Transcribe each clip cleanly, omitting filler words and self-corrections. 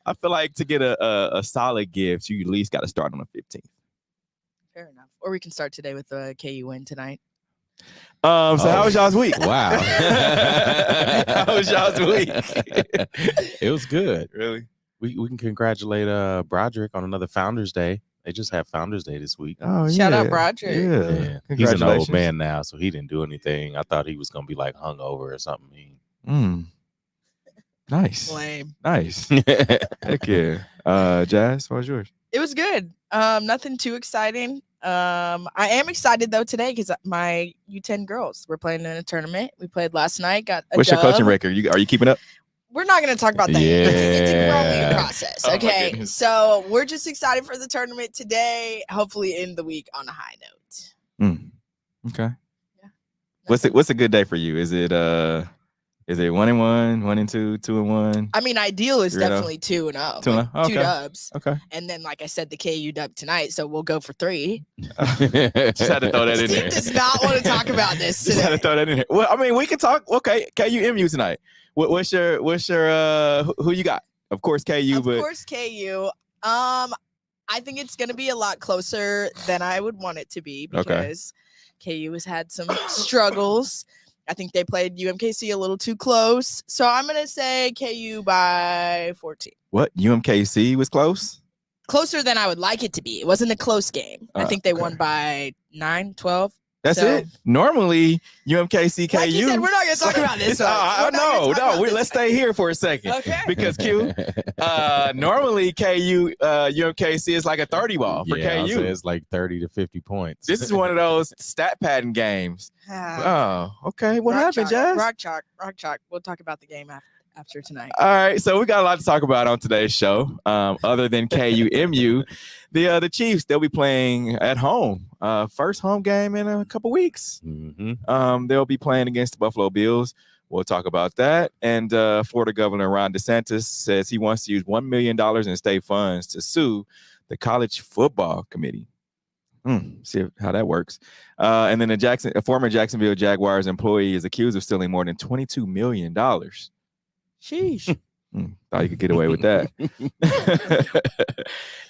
I feel like to get a solid gift, you at least got to start on the 15th. Fair enough. Or we can start today with the KU win tonight. So how was y'all's week? Wow. How was y'all's week? It was good. Really? We can congratulate Broderick on another Founders Day. They just had Founders Day this week. Oh, Shout out Broderick. Yeah. He's an old man now, so he didn't do anything. I thought he was gonna be like hungover or something. Nice. Lame. Nice. Heck yeah. Jazz, what was yours? It was good. Nothing too exciting. I am excited though today because my U10 girls were playing in a tournament. We played last night. Got a What's dub. your coaching record? Are you keeping up? We're not going to talk about that. Yeah. It's a growing process. Oh, my Okay. goodness. So we're just excited for the tournament today. Hopefully end the week on a high note. Okay. Yeah. What's a good day for you? Is it 1-1, 1-2, 2-1? I mean, ideal is 3-0. definitely 2-0. 2-0. Like, Okay. 2 dubs. Okay. And then, like I said, the KU dub tonight. So we'll go for 3. Just had to throw that in Steve there. does not want to talk about this Just had to today. throw that in here. Well, I mean, we can talk. Okay, KU-MU tonight. What's your who you got? Of course, KU, Of but course, KU. I think it's going to be a lot closer than I would want it to be because KU has had some struggles. I think they played UMKC a little too close. So I'm going to say KU by 14. what? UMKC was close? Closer than I would like it to be. It wasn't a close game. I think they Okay. won by 9, 12. That's So- it. Normally, UMKC, KU. Like you said, we're not going to talk about this. Let's stay here for a second. Okay. Because Q, normally KU, UMKC is like a 30 ball for Yeah, KU. it's like 30 to 50 points. This is one of those stat padding games. Oh, okay. What Rock happened, chalk, Jazz? Rock chalk. We'll talk about the game after tonight. All right, so we got a lot to talk about on today's show. Other than KU-MU, the Chiefs, they'll be playing at home. First home game in a couple weeks. They'll be playing against the Buffalo Bills. We'll talk about that. And Florida Governor Ron DeSantis says he wants to use $1 million in state funds to sue the College Football Committee. See how that works. And then a former Jacksonville Jaguars employee is accused of stealing more than $22 million. Sheesh. Thought you could get away with that.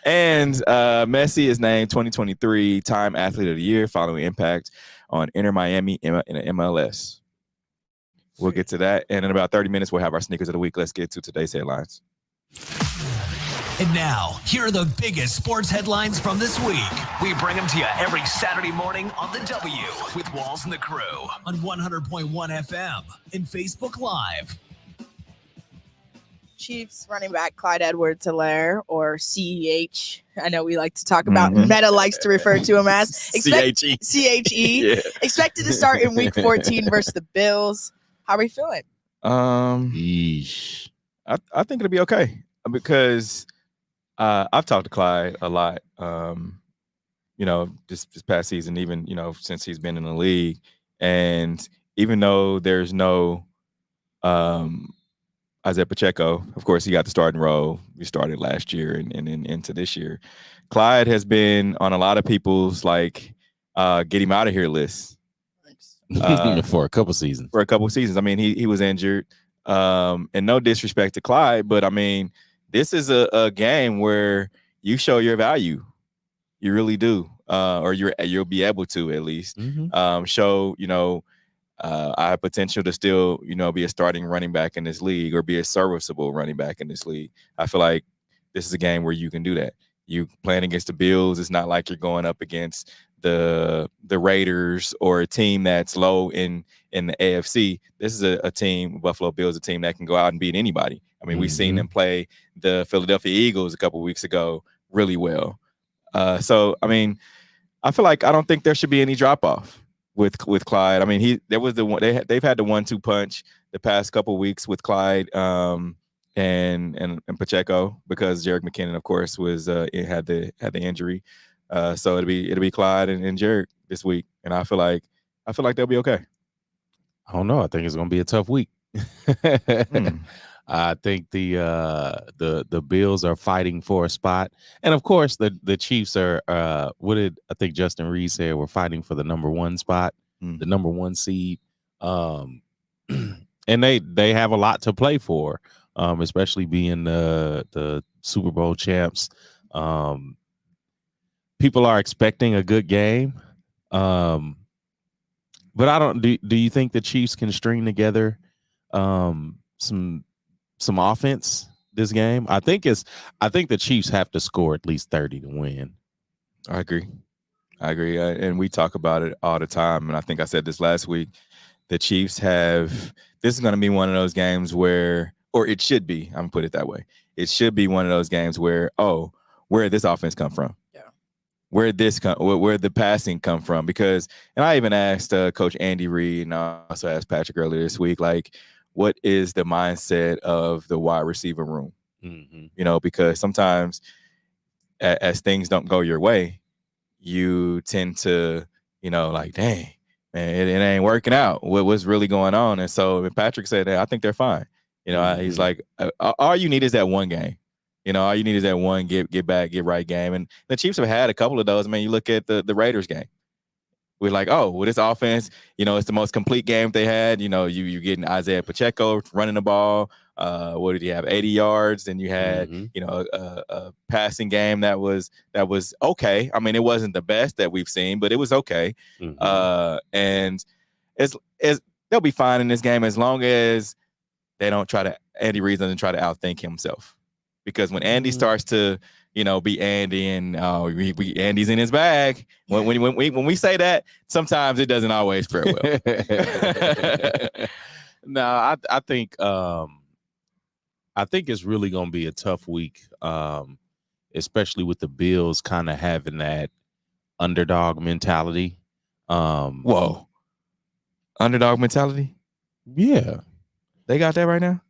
And Messi is named 2023 Time Athlete of the Year following impact on Inter Miami in MLS. We'll get to that. And in about 30 minutes, we'll have our sneakers of the week. Let's get to today's headlines. And now, here are the biggest sports headlines from this week. We bring them to you every Saturday morning on The W with Walls and the Crew on 100.1 FM and Facebook Live. Chiefs running back Clyde Edwards-Helaire, or CEH. I know we like to talk about. Meta likes to refer to him as CHE. CHE. Yeah. Expected to start in Week 14 versus the Bills. How are we feeling? Yeesh. I think it'll be okay because I've talked to Clyde a lot. This past season, even since he's been in the league, and even though there's no Isaiah Pacheco, of course, he got the starting role. We started last year and into this year. Clyde has been on a lot of people's get him out of here lists. For a couple seasons. I mean, he was injured. And no disrespect to Clyde, but I mean, this is a game where you show your value. You really do. Or you'll be able to at least show, I have potential to still, be a starting running back in this league or be a serviceable running back in this league. I feel like this is a game where you can do that. You playing against the Bills. It's not like you're going up against the Raiders or a team that's low in the AFC. This is a team, Buffalo Bills, a team that can go out and beat anybody. I mean, we've seen them play the Philadelphia Eagles a couple of weeks ago really well. So, I mean, I feel like I don't think there should be any drop off with Clyde. I mean, they've had the 1-2 punch the past couple of weeks with Clyde and Pacheco because Jerick McKinnon, of course, had the injury. So it'll be Clyde and Jerick this week, and I feel like they'll be okay. I don't know. I think it's going to be a tough week. I think the Bills are fighting for a spot, and of course the Chiefs are. What did I think Justin Reed said? We're fighting for the number 1 spot, the number 1 seed. And they have a lot to play for, especially being the Super Bowl champs. People are expecting a good game. But I don't do you think the Chiefs can string together some offense this game? I think the Chiefs have to score at least 30 to win. I agree. And we talk about it all the time. And I think I said this last week. The Chiefs this is going to be one of those games where, or it should be, I'm going to put it that way. It should be one of those games where, where did this offense come from? Yeah. Where did the passing come from? Because, and I even asked Coach Andy Reid, and I also asked Patrick earlier this week, like, what is the mindset of the wide receiver room? Mm-hmm. Because sometimes as things don't go your way, you tend to, like, dang, man, it ain't working out. What's really going on? And so Patrick said, I think they're fine. He's like, all you need is that one game. All you need is that one get back, get right game. And the Chiefs have had a couple of those. I mean, you look at the Raiders game. We're like, this offense, it's the most complete game they had. You're getting Isaiah Pacheco running the ball. What did he have? 80 yards. Then you had, a passing game that was okay. I mean, it wasn't the best that we've seen, but it was okay. Mm-hmm. And they'll be fine in this game as long as they don't Andy Reid doesn't try to outthink himself. Because when Andy starts to, be Andy and Andy's in his bag. When we say that, sometimes it doesn't always fare well. No, I think it's really going to be a tough week, especially with the Bills kind of having that underdog mentality. Whoa, underdog mentality? Yeah, they got that right now.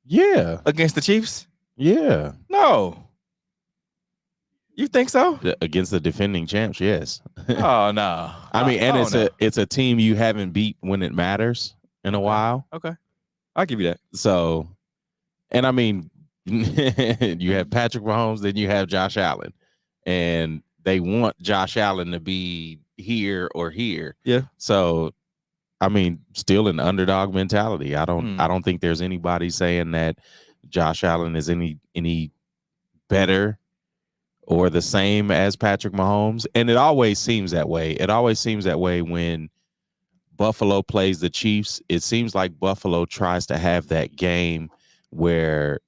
Yeah, against the Chiefs. Yeah, no. You think so? Against the defending champs, yes. Oh no. I mean, and it's a team you haven't beat when it matters in a while. Okay. I'll give you that. So, and I mean, you have Patrick Mahomes, then you have Josh Allen. And they want Josh Allen to be here or here. Yeah. So, I mean, still an underdog mentality. I don't think there's anybody saying that Josh Allen is any better or the same as Patrick Mahomes. And it always seems that way. It always seems that way when Buffalo plays the Chiefs. It seems like Buffalo tries to have that game where,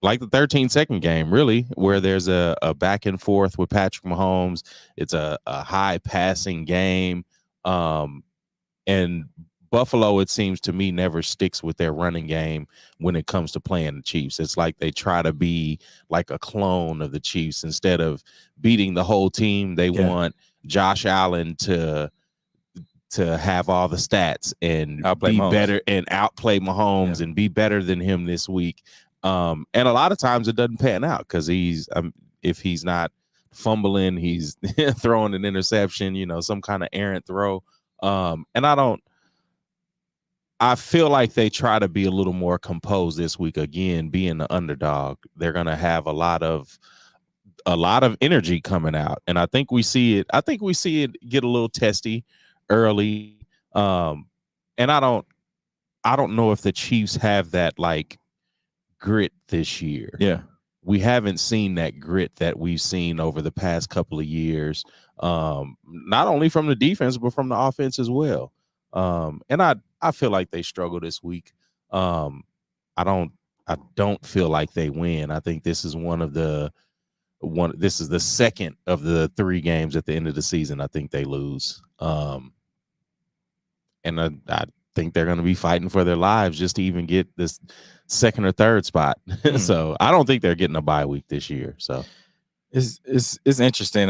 like the 13-second game, really, where there's a back and forth with Patrick Mahomes. It's a high passing game. And Buffalo, it seems to me, never sticks with their running game when it comes to playing the Chiefs. It's like they try to be like a clone of the Chiefs. Instead of beating the whole team, they want Josh Allen to have all the stats and outplay be Mahomes. Better and outplay Mahomes and be better than him this week. And a lot of times it doesn't pan out because if he's not fumbling, he's throwing an interception, some kind of errant throw. And I feel like they try to be a little more composed this week. Again, being the underdog, they're going to have a lot of energy coming out. And I think we see it get a little testy early. And I don't know if the Chiefs have that like grit this year. Yeah. We haven't seen that grit that we've seen over the past couple of years. Not only from the defense, but from the offense as well. And I feel like they struggle this week. I don't feel like they win. I think this is this is the second of the 3 games at the end of the season I think they lose. And I think they're going to be fighting for their lives just to even get this second or third spot. So I don't think they're getting a bye week this year. So it's interesting.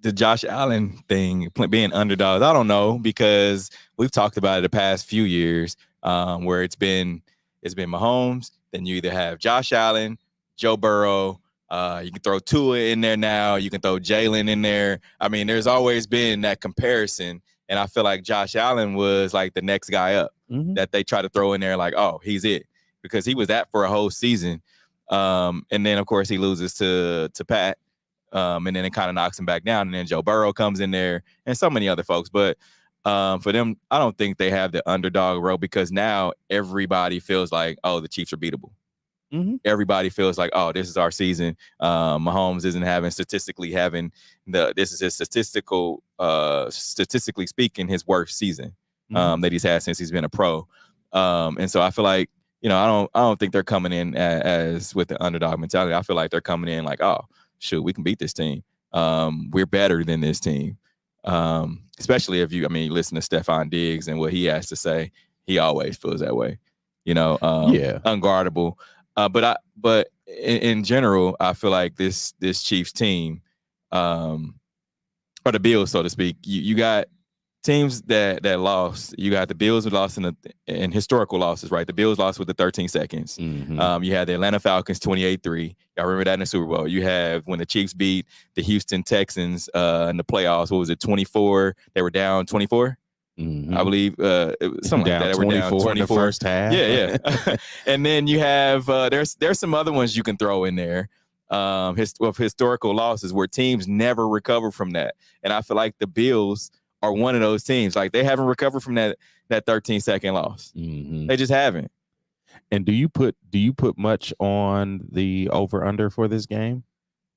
The Josh Allen thing, being underdogs, I don't know, because we've talked about it the past few years, where it's been Mahomes, then you either have Josh Allen, Joe Burrow, you can throw Tua in there now, you can throw Jalen in there. I mean, there's always been that comparison, and I feel like Josh Allen was like the next guy up that they try to throw in there, like, oh, he's it, because he was that for a whole season. And then, of course, he loses to Pat. And then it kind of knocks him back down. And then Joe Burrow comes in there and so many other folks. But For them, I don't think they have the underdog role because now everybody feels like, oh, the Chiefs are beatable. Mm-hmm. Everybody feels like, oh, this is our season. Mahomes isn't statistically this is his statistically speaking, his worst season that he's had since he's been a pro. And so I feel like, I don't think they're coming in as with the underdog mentality. I feel like they're coming in like, oh, shoot, we can beat this team. We're better than this team. Especially if you listen to Stephon Diggs and what he has to say, he always feels that way, unguardable. But in general, I feel like this Chiefs team, or the Bills, so to speak, you got teams that lost. You got the Bills who lost in historical losses, right? The Bills lost with the 13 seconds. Mm-hmm. You had the Atlanta Falcons 28-3. Y'all remember that in the Super Bowl. You have when the Chiefs beat the Houston Texans in the playoffs. What was it, 24? They were down 24. Mm-hmm. I believe it was something down like that. They were down 24 in the first half. Yeah. And then you have there's some other ones you can throw in there. Historical losses where teams never recover from that. And I feel like the Bills are one of those teams. Like they haven't recovered from that 13-second loss. Mm-hmm. They just haven't. And do you put much on the over under for this game?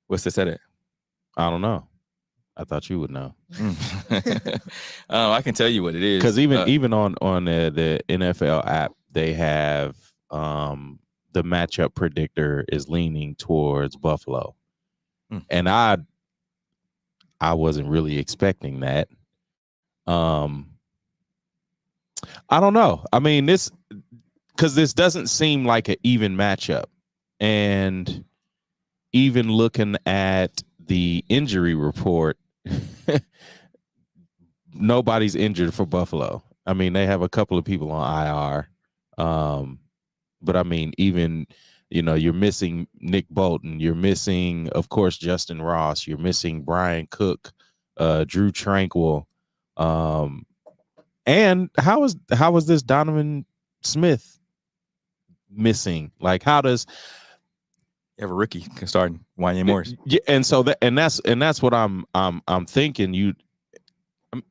What's this at it? I don't know. I thought you would know. I can tell you what it is. Because even on the NFL app, they have the matchup predictor is leaning towards Buffalo, and I wasn't really expecting that. I don't know. I mean, this doesn't seem like an even matchup, and even looking at the injury report. Nobody's injured for Buffalo. I mean, they have a couple of people on IR. But I mean, even, you're missing Nick Bolton. You're missing, of course, Justin Ross. You're missing Brian Cook, Drew Tranquil. And how is this Donovan Smith missing? Like, how does you have a rookie starting Wanya Morris? Yeah, and so that's what I'm thinking.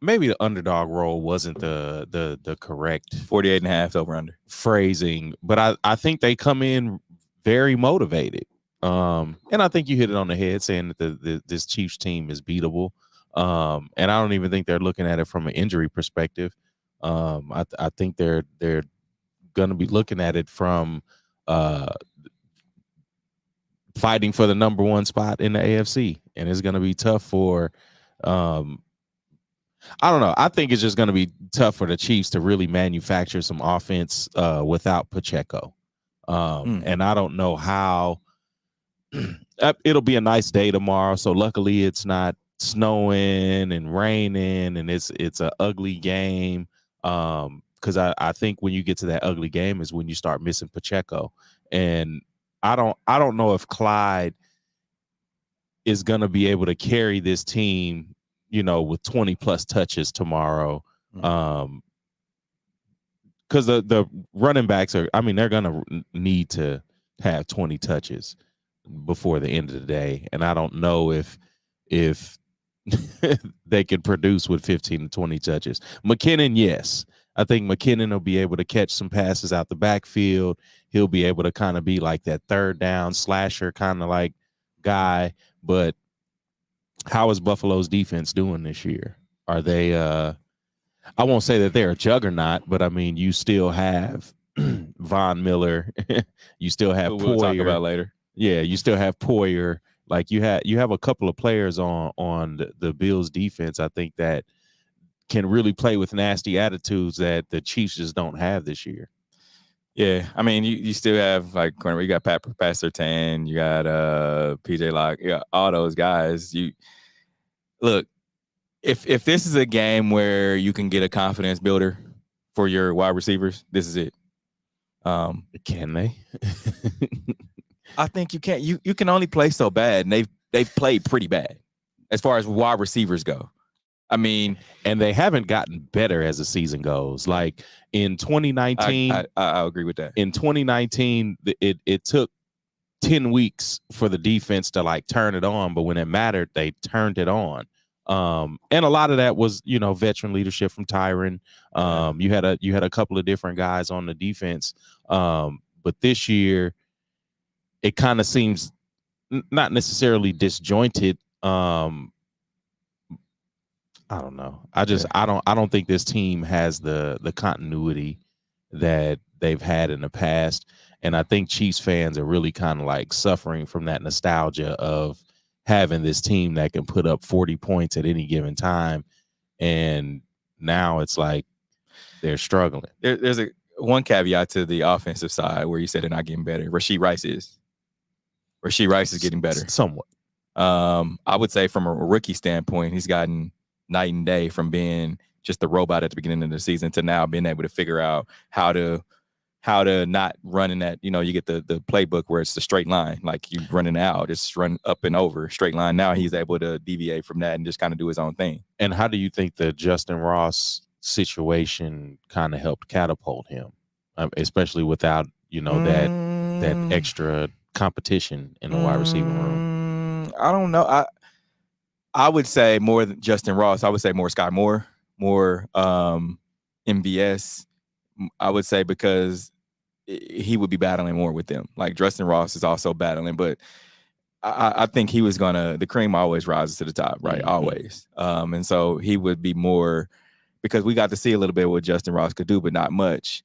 Maybe the underdog role wasn't the correct 48.5 over under phrasing, but I think they come in very motivated. And I think you hit it on the head saying that this Chiefs team is beatable. And I don't even think they're looking at it from an injury perspective. I think they're going to be looking at it from fighting for the number one spot in the AFC, and it's going to be tough for I don't know. I think it's just going to be tough for the Chiefs to really manufacture some offense without Pacheco. And I don't know how. It'll be a nice day tomorrow, so luckily it's not snowing and raining, and it's an ugly game. Because I think when you get to that ugly game is when you start missing Pacheco, and I don't know if Clyde is going to be able to carry this team, with 20 plus touches tomorrow. Because the running backs they're going to need to have 20 touches before the end of the day. And I don't know if they can produce with 15 to 20 touches. McKinnon, yes. I think McKinnon will be able to catch some passes out the backfield. He'll be able to kind of be like that third down slasher kind of like guy. But how is Buffalo's defense doing this year? Are they I won't say that they're a juggernaut, but I mean, you still have Von Miller. You still have Poyer. We'll talk about later. Yeah, you still have Poyer. Like you have a couple of players on the Bills defense, I think, that can really play with nasty attitudes that the Chiefs just don't have this year. Yeah, I mean, you still have like corner. You got Pat Surtain, you got PJ Locke, all those guys. You look, if this is a game where you can get a confidence builder for your wide receivers, this is it. Can they? I think you can't. You can only play so bad, and they've played pretty bad as far as wide receivers go. I mean, and they haven't gotten better as the season goes. Like in 2019, I agree with that. In 2019, it took 10 weeks for the defense to like turn it on, but when it mattered, they turned it on. And a lot of that was, veteran leadership from Tyron. You had a couple of different guys on the defense. But this year, it kind of seems not necessarily disjointed. I don't know. I don't think this team has the continuity that they've had in the past. And I think Chiefs fans are really kind of like suffering from that nostalgia of having this team that can put up 40 points at any given time. And now it's like they're struggling. There's one caveat to the offensive side where you said they're not getting better. Rasheed Rice is getting better. Somewhat. I would say from a rookie standpoint, he's gotten night and day from being just a robot at the beginning of the season to now being able to figure out how to not run in that, you get the playbook where it's the straight line, like you running out, just run up and over straight line. Now he's able to deviate from that and just kind of do his own thing. And how do you think the Justin Ross situation kind of helped catapult him, especially without, that extra competition in the wide receiving room? I don't know. I would say more than Justin Ross. I would say more Sky Moore, more MVS. I would say because he would be battling more with them. Like Justin Ross is also battling, but I think he was the cream always rises to the top, right? Mm-hmm. Always. And so he would be more, because we got to see a little bit what Justin Ross could do, but not much.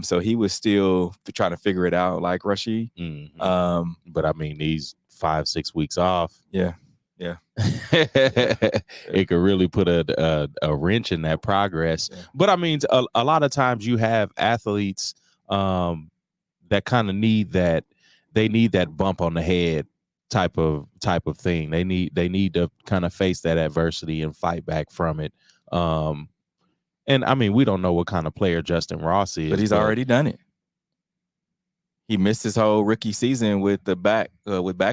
So he was still trying to figure it out like Rasheed. Mm-hmm. But I mean, these 5-6 weeks off. Yeah. It could really put a wrench in that progress. Yeah. But I mean, a lot of times you have athletes that kind of need that. They need that bump on the head type of thing. They need to kind of face that adversity and fight back from it. And I mean, we don't know what kind of player Justin Ross is, but he's already done it. He missed his whole rookie season with the back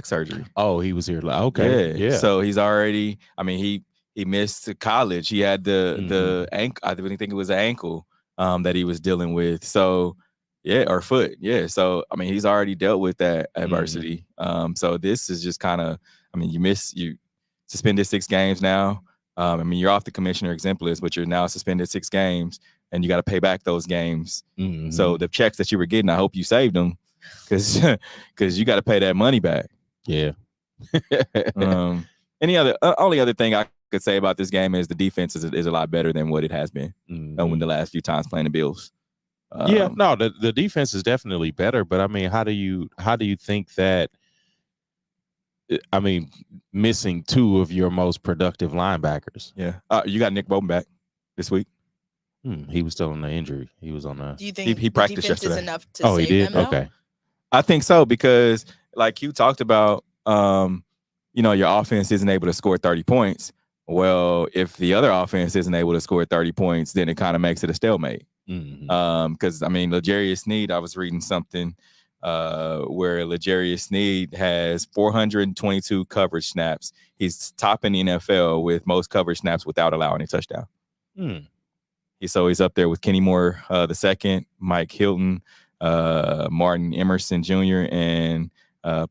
surgery. Oh, he was here. Okay, yeah. So he's already. I mean, he missed college. He had the ankle. I think it was an ankle that he was dealing with. So or foot. Yeah. So I mean, he's already dealt with that adversity. So this is just kind of. I mean, you suspended 6 games now. I mean, you're off the commissioner exempt list, but you're now suspended 6 games, and you got to pay back those games. Mm-hmm. So the checks that you were getting, I hope you saved them. Because you got to pay that money back. Yeah. Only other thing I could say about this game is the defense is a lot better than what it has been when the last few times playing the Bills. The defense is definitely better, but I mean, how do you think that? I mean, missing 2 of your most productive linebackers. Yeah, you got Nick Bolton back this week. He was still on the injury. He was on the. Do you think he practiced yesterday? Is enough to save he did. them, okay. I think so, because like you talked about, your offense isn't able to score 30 points. Well, if the other offense isn't able to score 30 points, then it kind of makes it a stalemate. Mm-hmm. Because I mean, L'Jarius Sneed, I was reading something where L'Jarius Sneed has 422 coverage snaps. He's top in the NFL with most coverage snaps without allowing a touchdown. So he's up there with Kenny Moore II, Mike Hilton, Martin Emerson Jr., and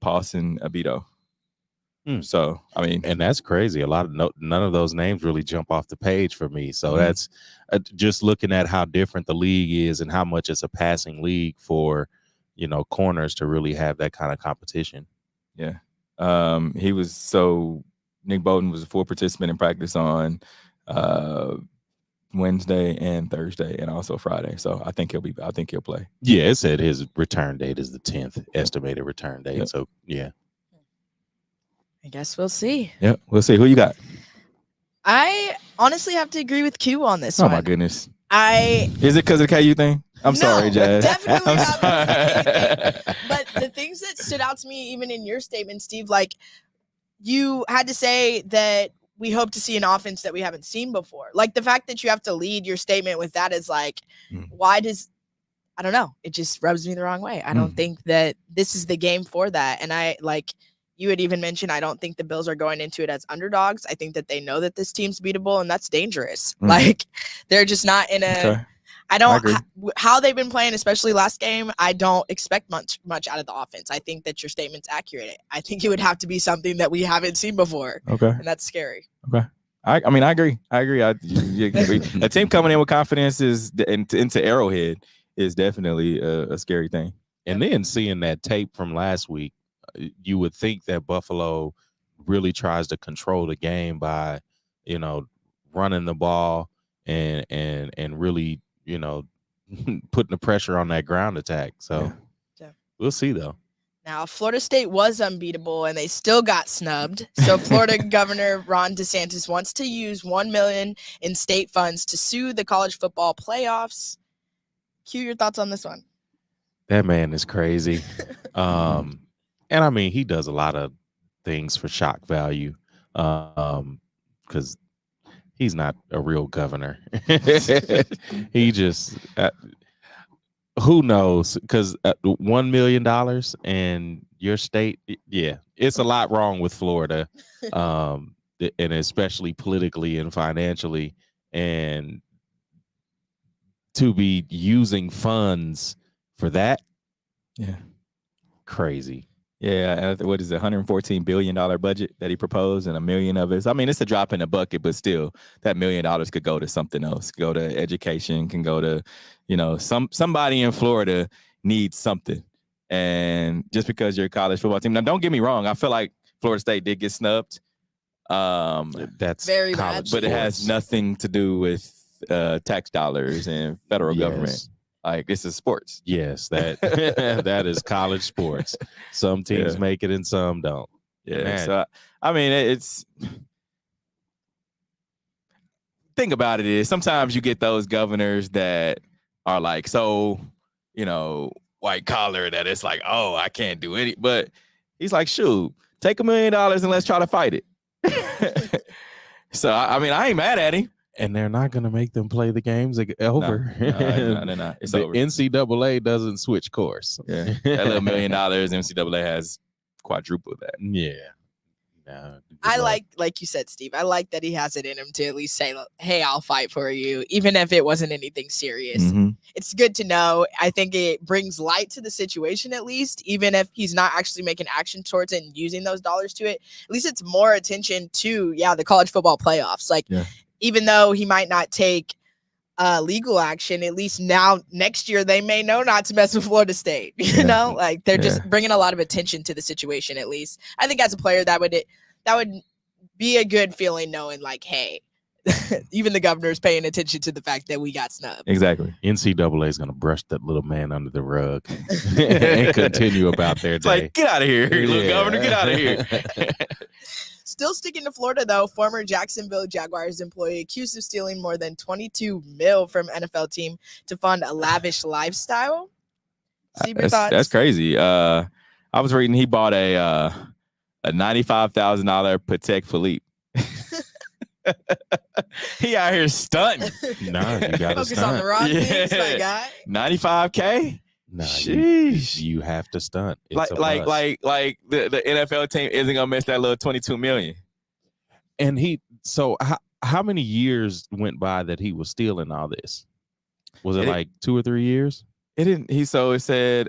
Paulson Abito. So I mean, and that's crazy. None of those names really jump off the page for me. So that's just looking at how different the league is and how much it's a passing league for corners to really have that kind of competition. Yeah. Nick Bolton was a full participant in practice on Wednesday and Thursday, and also Friday. So I think he'll play. Yeah, it said his return date is the 10th, estimated return date. Yep. So yeah. I guess we'll see. Yep, we'll see. Who you got? I honestly have to agree with Q on this one. Oh my goodness. Is it because of the KU thing? I'm sorry, Jazz. Definitely not. But the things that stood out to me, even in your statement, Steve, like you had to say that we hope to see an offense that we haven't seen before. Like the fact that you have to lead your statement with that is like, I don't know. It just rubs me the wrong way. I don't think that this is the game for that. And you had even mentioned, I don't think the Bills are going into it as underdogs. I think that they know that this team's beatable, and that's dangerous. Like they're just not in a. Okay. How they've been playing, especially last game, I don't expect much out of the offense. I think that your statement's accurate. I think it would have to be something that we haven't seen before. Okay. And that's scary. Okay. I agree. A team coming in with confidence into Arrowhead is definitely a scary thing. And then seeing that tape from last week, you would think that Buffalo really tries to control the game by, running the ball and really, putting the pressure on that ground attack. So we'll see though. Now, Florida State was unbeatable, and they still got snubbed. So Florida Governor Ron DeSantis wants to use $1 million in state funds to sue the college football playoffs. Q, your thoughts on this one? That man is crazy. And I mean, he does a lot of things for shock value because he's not a real governor. He just... who knows? Because $1 million and your state, it's a lot wrong with Florida, and especially politically and financially, and to be using funds for that, crazy. Yeah, what is it? $114 billion budget that he proposed, and $1 million of it. I mean, it's a drop in the bucket, but still, that $1 million could go to something else. Go to education. Can go to, somebody in Florida needs something. And just because you're a college football team, now don't get me wrong, I feel like Florida State did get snubbed. That's very college, bad, but it has nothing to do with tax dollars and federal government. Like, this is sports. Yes, that that is college sports. Some teams make it and some don't. Yeah. Man. So I mean, it's thing about it is sometimes you get those governors that are like so, white collar that it's like, oh, I can't do any. But he's like, shoot, take $1 million and let's try to fight it. So I mean, I ain't mad at him. And they're not going to make them play the games over. No, they're not. It's the over. NCAA doesn't switch course. Yeah, that little $1 million, NCAA has quadrupled that. Yeah. I like you said, Steve, I like that he has it in him to at least say, hey, I'll fight for you, even if it wasn't anything serious. Mm-hmm. It's good to know. I think it brings light to the situation, at least, even if he's not actually making action towards it and using those dollars to it. At least it's more attention to, the college football playoffs. Even though he might not take legal action, at least now next year they may know not to mess with Florida State. They're just bringing a lot of attention to the situation. At least I think as a player that would be a good feeling, knowing hey, even the governor's paying attention to the fact that we got snubbed. Exactly. NCAA is going to brush that little man under the rug and continue about their day. Like, get out of here, little governor, get out of here. Still sticking to Florida, though, former Jacksonville Jaguars employee accused of stealing more than $22 million from NFL team to fund a lavish lifestyle. Steve, your thoughts? That's crazy. I was reading he bought a $95,000 Patek Philippe. He out here stunting. Nah, you got to focus on the wrong things, my guy. $95K. Nah, sheesh. You have to stunt. It's like the NFL team isn't gonna miss that little $22 million. And how many years went by that he was stealing all this? Was it like 2 or 3 years? It didn't. It said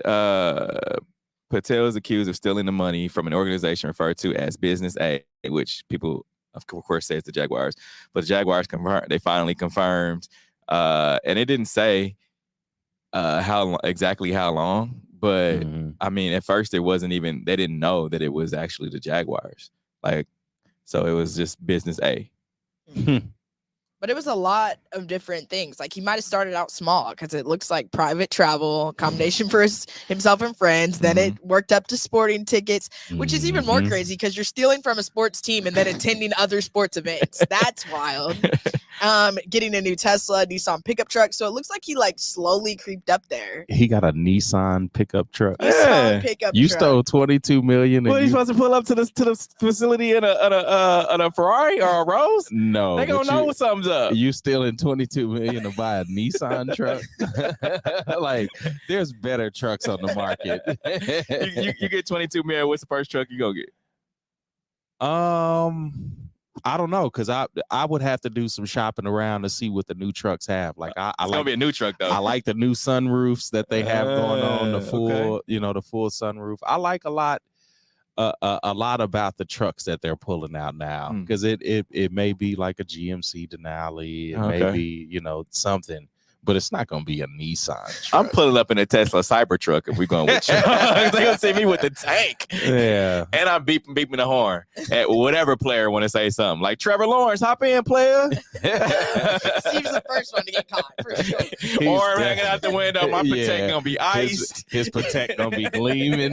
Patel is accused of stealing the money from an organization referred to as Business A, which people of course say it's the Jaguars. But the Jaguars finally confirmed, and it didn't say exactly how long, but I mean, at first they didn't know that it was actually the Jaguars. So it was just Business A. But it was a lot of different things. He might have started out small because it looks like private travel, accommodation for himself and friends. Then it worked up to sporting tickets, which is even more crazy because you're stealing from a sports team and then attending other sports events. That's wild. Getting a new Tesla, Nissan pickup truck. So it looks like he slowly creeped up there. He got a Nissan pickup truck. You stole $22 million. Well, he's supposed to pull up to the facility in a Ferrari or a Rose? No, they gonna know something's up. You stealing $22 million to buy a Nissan truck? There's better trucks on the market. you get $22 million. What's the first truck you go get? I don't know, because I would have to do some shopping around to see what the new trucks have. It's gonna be a new truck though. I like the new sunroofs that they have going on, the full, the full sunroof. I like a lot a lot about the trucks that they're pulling out now, because it may be like a GMC Denali, it may be something, but it's not going to be a Nissan truck. I'm pulling up in a Tesla Cybertruck if we're going with trucks. They're going to see me with the tank. Yeah. And I'm beeping the horn at whatever player want to say something. Like, Trevor Lawrence, hop in, player. Steve's the first one to get caught, for sure. Or I'm hanging out the window. My Protect going to be iced. His Protect going to be gleaming in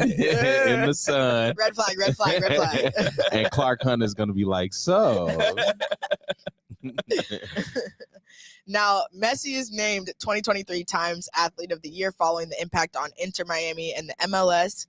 the sun. Red flag, red flag, red flag. And Clark Hunt is going to be like, so... Now, Messi is named 2023 Times Athlete of the Year following the impact on Inter Miami and the MLS.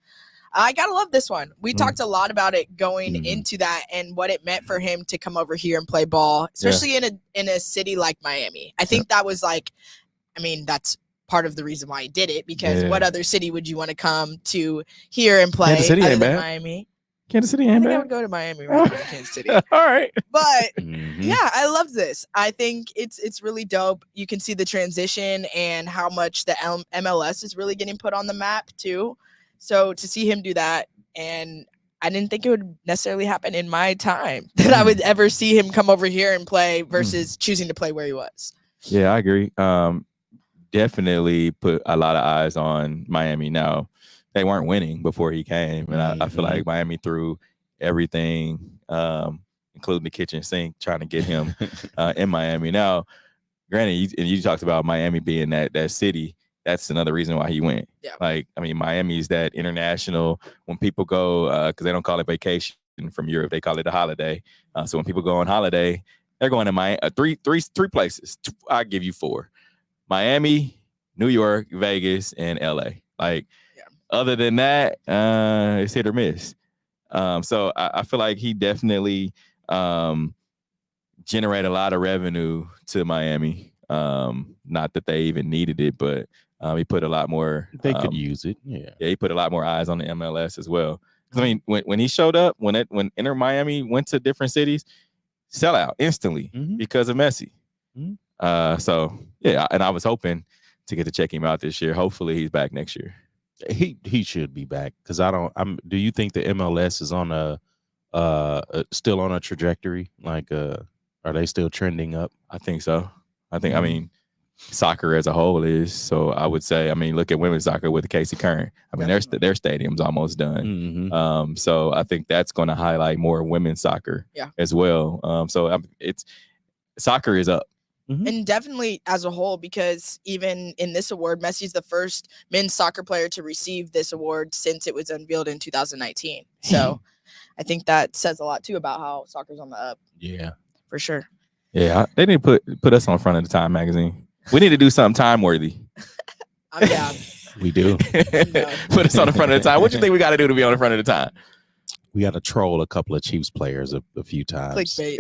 I gotta love this one. We talked a lot about it going into that and what it meant for him to come over here and play ball, especially in a city like Miami. I think that was that's part of the reason why he did it, because what other city would you want to come to here and play other than Miami? Kansas City I ain't think I bad. would go to Miami rather than Kansas City. All right. But yeah, I love this. I think it's really dope. You can see the transition and how much the MLS is really getting put on the map too. So to see him do that, and I didn't think it would necessarily happen in my time that I would ever see him come over here and play versus choosing to play where he was. Yeah, I agree. Definitely put a lot of eyes on Miami now. They weren't winning before he came, and I feel like Miami threw everything, including the kitchen sink, trying to get him in Miami. Now, granted, you talked about Miami being that city. That's another reason why he went. Yeah. Like, I mean, Miami is that international. When people go, because they don't call it vacation from Europe, they call it a holiday. So when people go on holiday, they're going to Miami. Three places. I give you 4: Miami, New York, Vegas, and LA. Like. Other than that, it's hit or miss. So I feel like he definitely generated a lot of revenue to Miami. Not that they even needed it, but he put a lot more. They could use it. Yeah, he put a lot more eyes on the MLS as well. I mean, when he showed up, when Inter Miami went to different cities, sell out instantly because of Messi. So yeah, and I was hoping to get to check him out this year. Hopefully, he's back next year. He should be back, because do you think the MLS is on still on a trajectory? Like, are they still trending up? I think so. I mean, soccer as a whole is. So I would say, I mean, look at women's soccer with the Casey Curran. I mean, their stadium's almost done. So I think that's going to highlight more women's soccer as well. So soccer is up. And definitely as a whole, because even in this award, Messi's the first men's soccer player to receive this award since it was unveiled in 2019. So I think that says a lot too about how soccer's on the up. Yeah, for sure. Yeah, they need to put us on front of the Time magazine. We need to do something time worthy. I'm down. We do. Put us on the front of the Time. What do you think we got to do to be on the front of the Time? We got to troll a couple of Chiefs players a few times. Clickbait.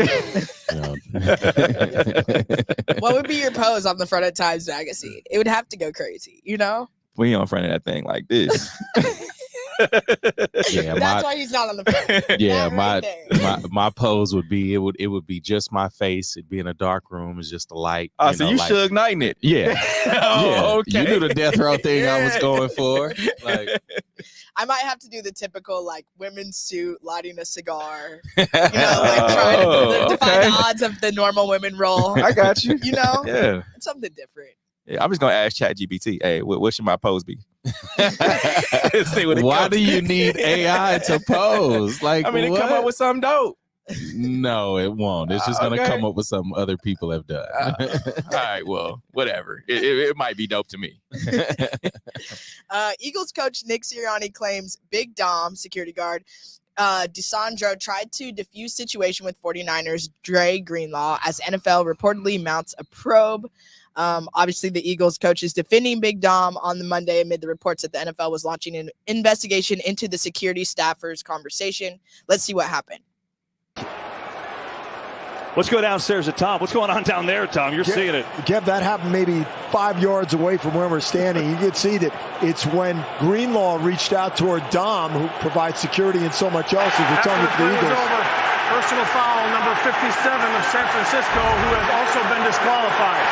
What would be your pose on the front of Times magazine? It would have to go crazy, We on front of that thing like this. Yeah, that's why he's not on the front. Yeah, my pose would be it would be just my face. It'd be in a dark room. It's just a light. Oh, so you Suge Knighting it? Yeah. Okay. You knew the death row thing I was going for. Like, I might have to do the typical women's suit, lighting a cigar, trying to defy the odds of the normal women role. I got you. Yeah, it's something different. Yeah, I'm just gonna ask ChatGPT. Hey, what should my pose be? Why do you need AI to pose? Like, it come up with something dope. No, it won't. It's just gonna come up with something other people have done. All right, well, whatever. It might be dope to me. Eagles coach Nick Sirianni claims Big Dom, security guard, DeSandro tried to defuse situation with 49ers Dre Greenlaw as NFL reportedly mounts a probe. Obviously, the Eagles coach is defending Big Dom on the Monday amid the reports that the NFL was launching an investigation into the security staffers' conversation. Let's see what happened. Let's go downstairs to Tom. What's going on down there, Tom? You're seeing it. Kev, that happened maybe 5 yards away from where we're standing. You can see that it's when Greenlaw reached out toward Dom, who provides security and so much else, as returning to the Eagles. Over. Personal foul, number 57 of San Francisco, who has also been disqualified.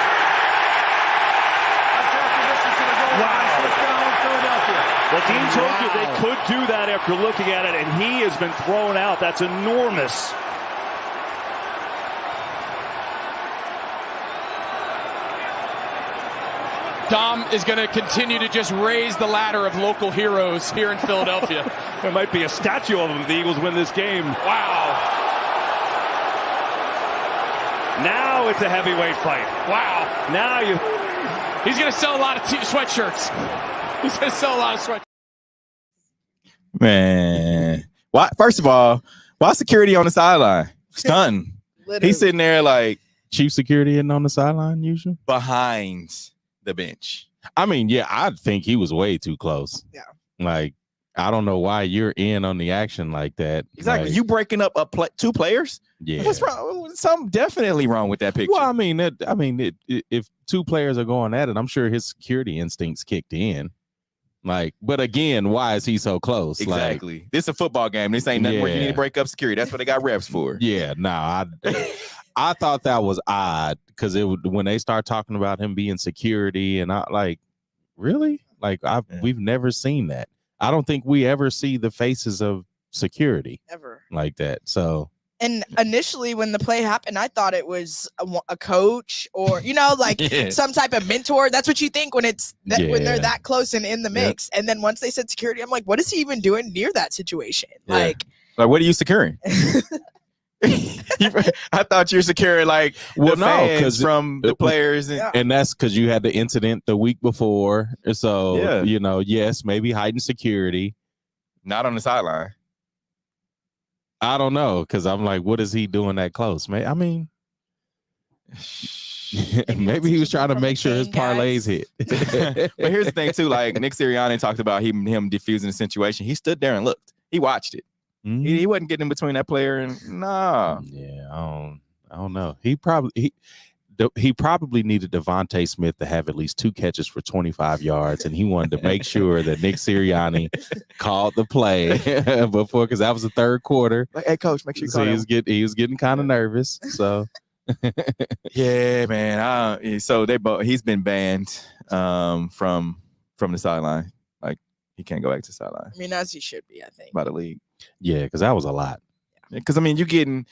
That's after listening to the goal line, Philadelphia. Well, Dean told you they could do that after looking at it, and he has been thrown out. That's enormous. Dom is going to continue to just raise the ladder of local heroes here in Philadelphia. There might be a statue of him if the Eagles win this game. Wow. Now it's a heavyweight fight. Wow. Now you... He's going to sell a lot of sweatshirts. He's going to sell a lot of sweatshirts. Man. Why? First of all, why security on the sideline? Stunned. He's sitting there like... Chief security isn't on the sideline usually? Behind the bench. I mean, yeah, I think he was way too close. Yeah. Like, I don't know why you're in on the action like that. Exactly. Like, You breaking up two players? yeah. What's wrong? Something definitely wrong with that picture. Well, I mean, if two players are going at it, I'm sure his security instincts kicked in. Like, but again, why is he so close? Exactly. Like, This is a football game. This ain't nothing where you need to break up security. That's what they got refs for. yeah, I thought that was odd because when they start talking about him being security, and I like, really? Like, we've never seen that. I don't think we ever see the faces of security ever like that. So, and initially when the play happened, I thought it was a coach or, like some type of mentor. That's what you think when when they're that close and in the mix. And then once they said security, I'm like, what is he even doing near that situation? Yeah. Like, what are you securing? I thought you were securing fans from the players, and that's because you had the incident the week before. So yes, maybe heightened security, not on the sideline. I don't know because I'm like, what is he doing that close, man? I mean, maybe he was trying to make sure his parlays hit. But here's the thing too, like Nick Sirianni talked about him diffusing the situation. He stood there and looked. He watched it. Mm-hmm. He wasn't getting in between that player and Yeah, I don't know. He probably needed Devontae Smith to have at least 2 catches for 25 yards, and he wanted to make sure that Nick Sirianni called the play before, because that was the third quarter. Like, hey, coach, make sure you call him. He was getting kind of nervous. So yeah, man. So he's been banned from the sideline. Like, he can't go back to the sideline. I mean, as he should be, I think. By the league. Yeah, because that was a lot. Because, I mean, you're getting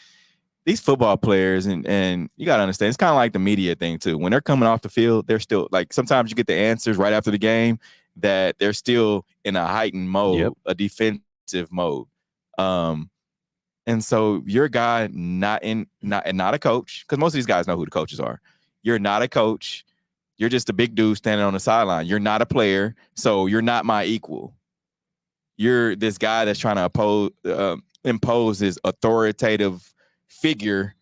these football players, and you got to understand, it's kind of like the media thing, too. When they're coming off the field, they're still, like, sometimes you get the answers right after the game that they're still in a heightened mode, a defensive mode. And so your guy not a coach, because most of these guys know who the coaches are. You're not a coach. You're just a big dude standing on the sideline. You're not a player, so you're not my equal. You're this guy that's trying to impose his authoritative figure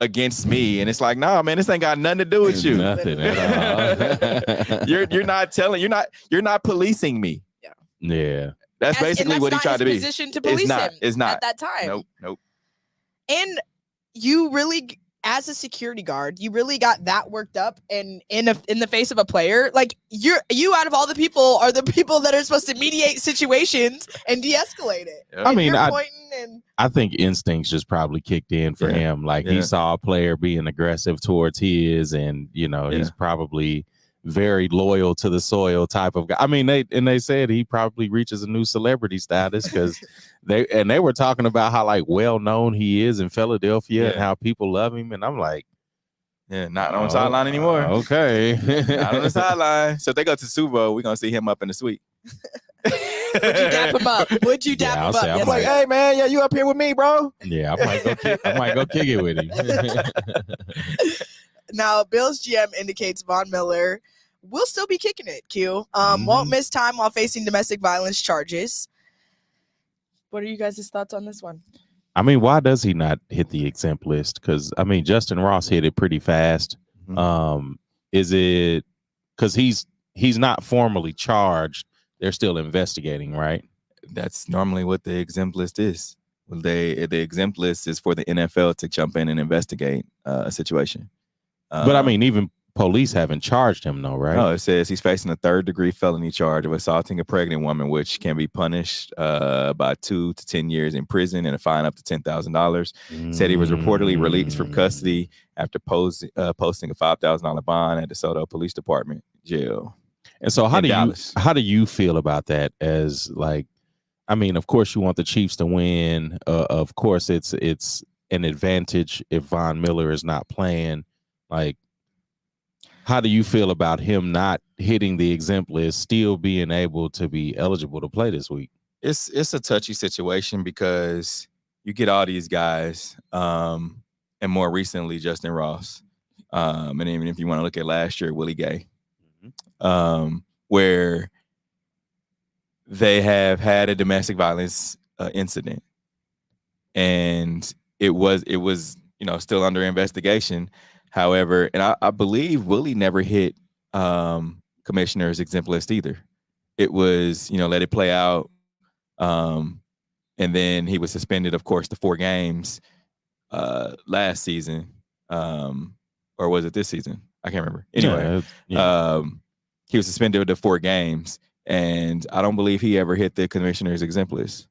against me, and it's like, nah, man, this ain't got nothing to do with you. Nothing at all. you're not policing me. Yeah. That's basically what he tried to be. Position to police him at that time. Nope. And you really, as a security guard, you really got that worked up, and in the face of a player, like you out of all the people are the people that are supposed to mediate situations and de-escalate it. I mean, I think instincts just probably kicked in for him. Like he saw a player being aggressive towards his, and he's probably very loyal to the soil type of guy. I mean, they said he probably reaches a new celebrity status because they were talking about how like well known he is in Philadelphia and how people love him, and I'm like, not on the sideline anymore. Okay, not on the sideline. So if they go to the Super Bowl, we're gonna see him up in the suite. Would you dap him up? Would you dap him up? I'm like, hey man, you up here with me, bro? Yeah, I might go kick it with him. Now, Bills GM indicates Von Miller will still be kicking it, Q. Won't miss time while facing domestic violence charges. What are you guys' thoughts on this one? I mean, why does he not hit the exempt list? Because, I mean, Justin Ross hit it pretty fast. Mm-hmm. Is it because he's not formally charged? They're still investigating, right? That's normally what the exempt list is. The exempt list is for the NFL to jump in and investigate a situation. But, I mean, even police haven't charged him, though, right? No, it says he's facing a 3rd-degree felony charge of assaulting a pregnant woman, which can be punished by 2 to 10 years in prison and a fine up to $10,000. Said he was reportedly released from custody after posting a $5,000 bond at DeSoto Police Department jail. And so how Dallas. do you feel about that? As like, I mean, of course you want the Chiefs to win. Of course it's an advantage if Von Miller is not playing. Like, how do you feel about him not hitting the exempt list, still being able to be eligible to play this week? It's a touchy situation because you get all these guys, and more recently Justin Ross, and even if you want to look at last year, Willie Gay, where they have had a domestic violence incident, and it was still under investigation. However, and I believe Willie never hit commissioner's exempt list either. It was let it play out. And then he was suspended, of course, the 4 games last season, or was it this season? I can't remember. Anyway, he was suspended the 4 games, and I don't believe he ever hit the commissioner's exempt list.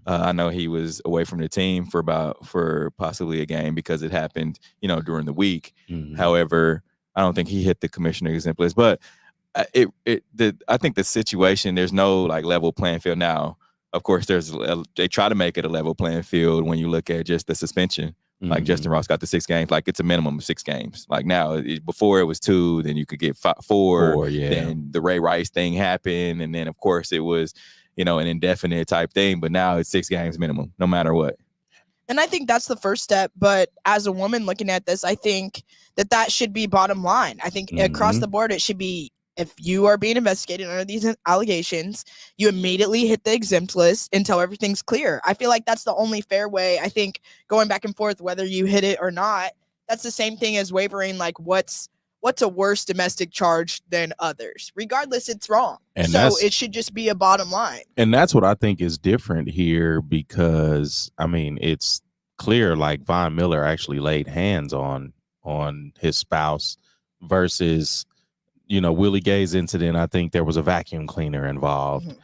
I know he was away from the team for possibly a game because it happened, during the week. However, I don't think he hit the commissioner's exempt list, but I think the situation, there's no like level playing field now. Of course, they try to make it a level playing field when you look at just the suspension. Like Justin Ross got the 6 games, like it's a minimum of 6 games. Like now, before it was 2, then you could get 4. Then the Ray Rice thing happened, and then of course it was, an indefinite type thing. But now it's 6 games minimum, no matter what. And I think that's the first step. But as a woman looking at this, I think that should be bottom line. I think across the board, it should be, if you are being investigated under these allegations, you immediately hit the exempt list until everything's clear. I feel like that's the only fair way. I think going back and forth, whether you hit it or not, that's the same thing as wavering. Like, what's a worse domestic charge than others? Regardless, it's wrong. And so it should just be a bottom line. And that's what I think is different here, because, I mean, it's clear like Von Miller actually laid hands on his spouse versus Willie Gay's incident. I think there was a vacuum cleaner involved.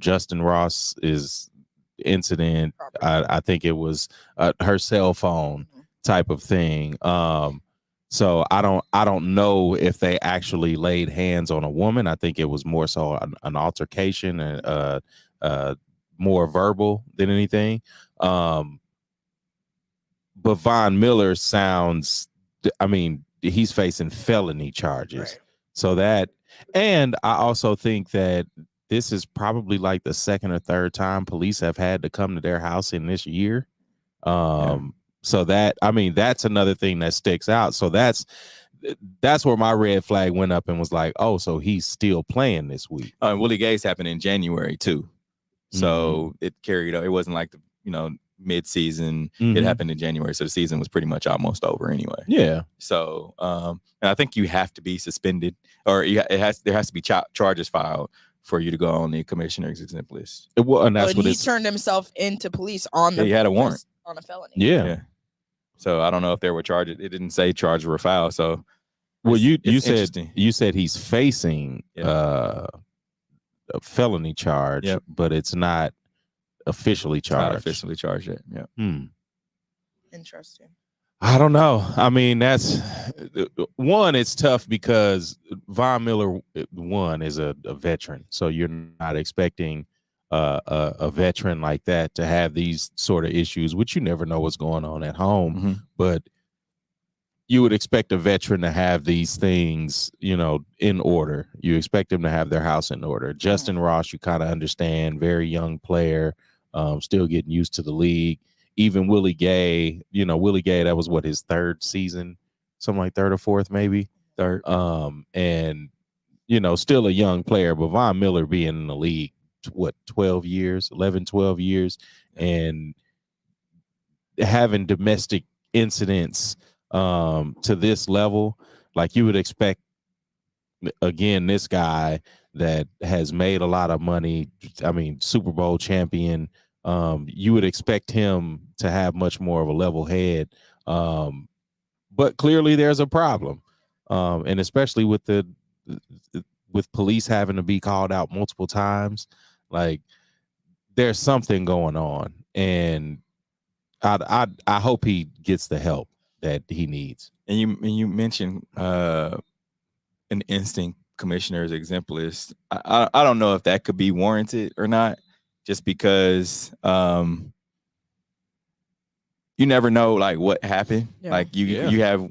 Justin Ross's incident, I think it was her cell phone type of thing. So I don't know if they actually laid hands on a woman. I think it was more so an altercation and more verbal than anything. But Von Miller sounds, I mean, he's facing felony charges. Right. So that, and I also think that this is probably like the 2nd or 3rd time police have had to come to their house in this year. So that, I mean, that's another thing that sticks out. So that's where my red flag went up and was like, oh, so he's still playing this week. Willie Gay's happened in January too. So it carried, it wasn't like mid-season. It happened in January, so the season was pretty much almost over anyway. So and I think you have to be suspended, or there has to be charges filed for you to go on the commissioner's exempt list. And that's what he turned himself into police on he had a warrant on a felony. So I don't know if there were charges. It didn't say charges were filed. So you said he's facing a felony charge, but it's not officially charged. Not officially charged yet. Interesting. I don't know. I mean, that's one. It's tough because Von Miller, one, is a veteran, so you're not expecting a veteran like that to have these sort of issues, which you never know what's going on at home. But you would expect a veteran to have these things, in order. You expect them to have their house in order. Justin Ross, you kind of understand, very young player, still getting used to the league. Even Willie Gay, that was his 3rd season, something like 3rd or 4th, maybe 3rd. And still a young player, but Von Miller being in the league, 12 years, and having domestic incidents to this level, like you would expect, again, this guy that has made a lot of money, I mean, Super Bowl champion, you would expect him to have much more of a level head. But clearly there's a problem. And especially with with police having to be called out multiple times, like there's something going on. And I hope he gets the help that he needs. And you mentioned an instant commissioner's exemplist. I don't know if that could be warranted or not, just because you never know like what happened. Yeah. Like you have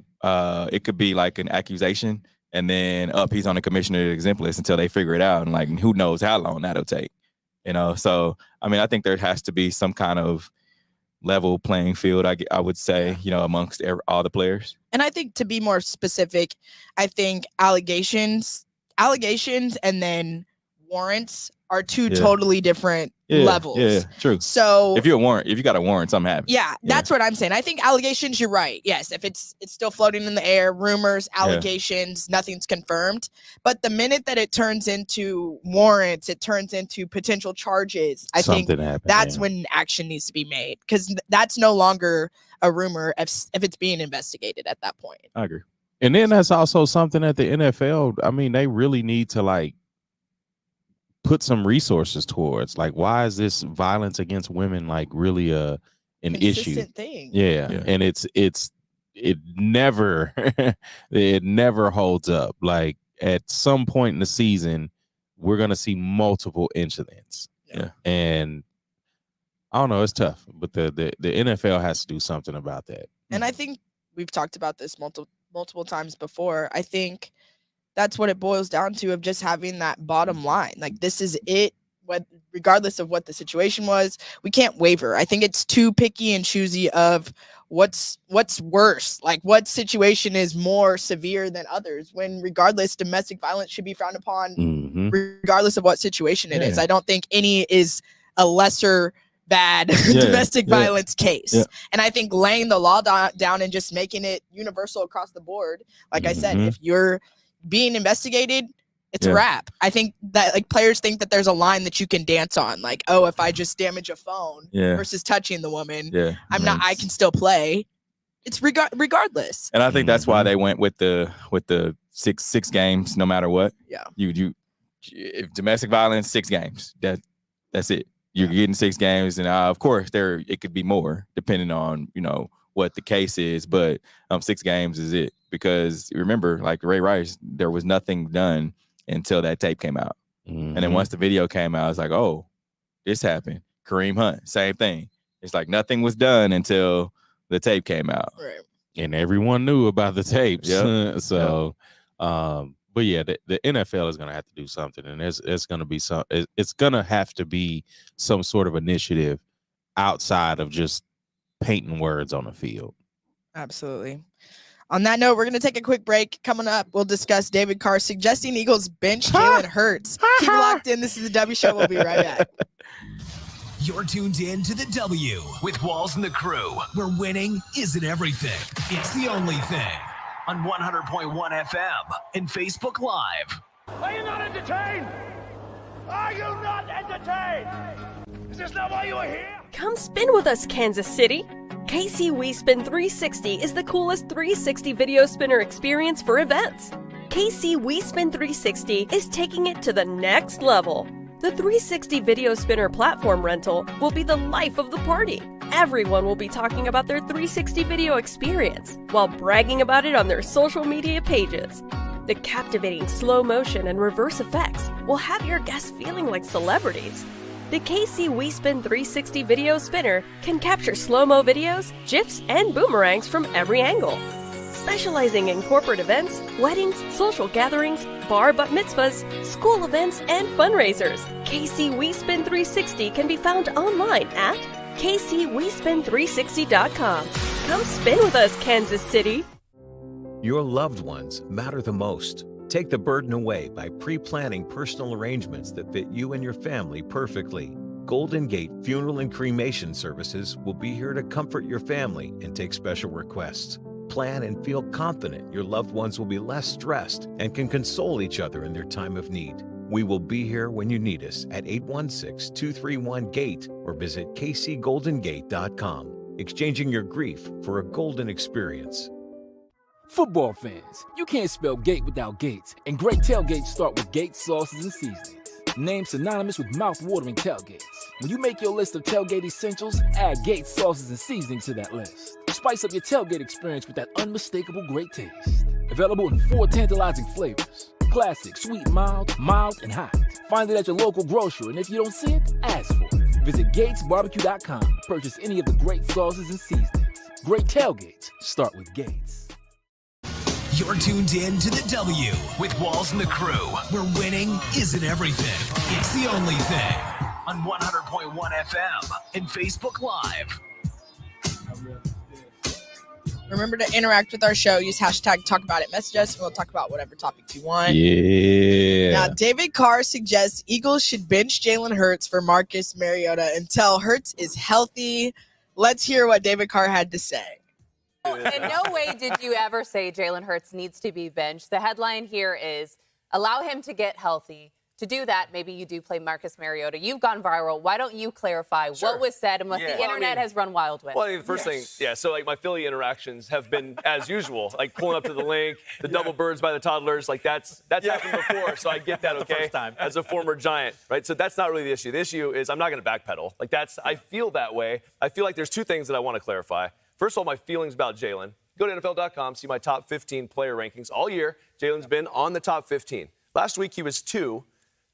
it could be like an accusation, and then he's on the commissioner's exemplist until they figure it out, and like who knows how long that'll take. So I mean, I think there has to be some kind of level playing field, I would say, amongst all the players. And I think, to be more specific, I think allegations and then warrants are two totally different levels. Yeah, true. So if you got a warrant, something happens. Yeah, that's what I'm saying. I think allegations, you're right. Yes, if it's still floating in the air, rumors, allegations, nothing's confirmed. But the minute that it turns into warrants, it turns into potential charges, I think that's when action needs to be made, because that's no longer a rumor if it's being investigated at that point. I agree. And then that's also something that the NFL, I mean, they really need to like put some resources towards. Like, why is this violence against women like really an issue thing? Yeah. And it never it never holds up. Like, at some point in the season we're gonna see multiple incidents. And I don't know, it's tough, but the NFL has to do something about that. And I think we've talked about this multiple times before. I think that's what it boils down to, of just having that bottom line. Like, this is it. Regardless of what the situation was, we can't waver. I think it's too picky and choosy of what's worse. Like, what situation is more severe than others, when regardless, domestic violence should be frowned upon regardless of what situation it is. I don't think any is a lesser bad domestic violence case. And I think laying the law down and just making it universal across the board, like I said, if you're being investigated, it's a wrap. I think that like players think that there's a line that you can dance on, like, oh, if I just damage a phone versus touching the woman, I can still play. It's regardless. And I think that's why they went with the six games, no matter what. You if domestic violence, 6 games. That's it. You're getting 6 games, and of course it could be more depending on what the case is, but 6 games is it. Because remember, like Ray Rice, there was nothing done until that tape came out. And then once the video came out, it's like, oh, this happened. Kareem Hunt, same thing. It's like nothing was done until the tape came out. Right. And everyone knew about the tapes. So, but yeah, the NFL is going to have to do something. And it's going to be it's going to have to be some sort of initiative outside of just painting words on the field. Absolutely. On that note, we're going to take a quick break. Coming up, we'll discuss David Carr suggesting Eagles bench Jalen Hurts. Keep locked in. This is the W Show. We'll be right back. You're tuned in to the W with Walls and the Crew, where winning isn't everything. It's the only thing. On 100.1 FM and Facebook Live. Are you not entertained? Are you not entertained? Is this not why you are here? Come spin with us, Kansas City. KC WeSpin 360 is the coolest 360 video spinner experience for events. KC WeSpin 360 is taking it to the next level. The 360 video spinner platform rental will be the life of the party. Everyone will be talking about their 360 video experience while bragging about it on their social media pages. The captivating slow motion and reverse effects will have your guests feeling like celebrities. The KC WeSpin 360 video spinner can capture slow-mo videos, GIFs, and boomerangs from every angle. Specializing in corporate events, weddings, social gatherings, bar bat mitzvahs, school events, and fundraisers, KC WeSpin 360 can be found online at kcwespin360.com. Come spin with us, Kansas City. Your loved ones matter the most. Take the burden away by pre-planning personal arrangements that fit you and your family perfectly. Golden Gate Funeral and Cremation Services will be here to comfort your family and take special requests. Plan and feel confident your loved ones will be less stressed and can console each other in their time of need. We will be here when you need us at 816-231-GATE or visit kcgoldengate.com. Exchanging your grief for a golden experience. Football fans, you can't spell gate without Gates, and great tailgates start with Gates sauces and seasonings. Named synonymous with mouth-watering tailgates. When you make your list of tailgate essentials, add Gates sauces and seasonings to that list. Spice up your tailgate experience with that unmistakable great taste. Available in 4 tantalizing flavors: classic, sweet, mild, and hot. Find it at your local grocery, and if you don't see it, ask for it. Visit GatesBarbecue.com to purchase any of the great sauces and seasonings. Great tailgates start with Gates. You're tuned in to the W with Walls and the Crew, where winning isn't everything. It's the only thing. On 100.1 FM and Facebook Live. Remember to interact with our show. Use hashtag talk about it. Message us and we'll talk about whatever topics you want. Yeah. Now, David Carr suggests Eagles should bench Jalen Hurts for Marcus Mariota until Hurts is healthy. Let's hear what David Carr had to say. In no way did you ever say Jalen Hurts needs to be benched. The headline here is allow him to get healthy. To do that, maybe you do play Marcus Mariota. You've gone viral. Why don't you clarify what was said and what the internet has run wild with? Well, I mean, the first thing, so like my Philly interactions have been as usual, like pulling up to the link, the double birds by the toddlers, like that's happened before, so I get that, okay? First time. As a former Giant, right? So that's not really the issue. The issue is I'm not going to backpedal. Like I feel that way. I feel like there's two things that I want to clarify. First of all, my feelings about Jalen. Go to NFL.com, see my top 15 player rankings. All year, Jalen's been on the top 15. Last week, he was 2.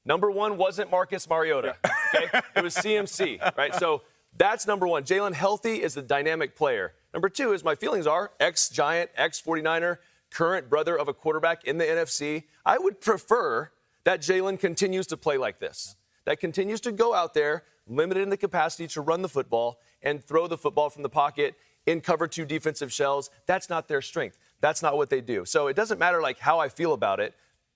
Number 1 wasn't Marcus Mariota, okay? It was CMC, right? So that's number 1. Jalen healthy is a dynamic player. Number 2 is my feelings are ex-Giant, ex-49er, current brother of a quarterback in the NFC. I would prefer that Jalen continues to play like this, that continues to go out there, limited in the capacity to run the football and throw the football from the pocket in cover 2 defensive shells. That's not their strength. That's not what they do. So it doesn't matter like how I feel about it.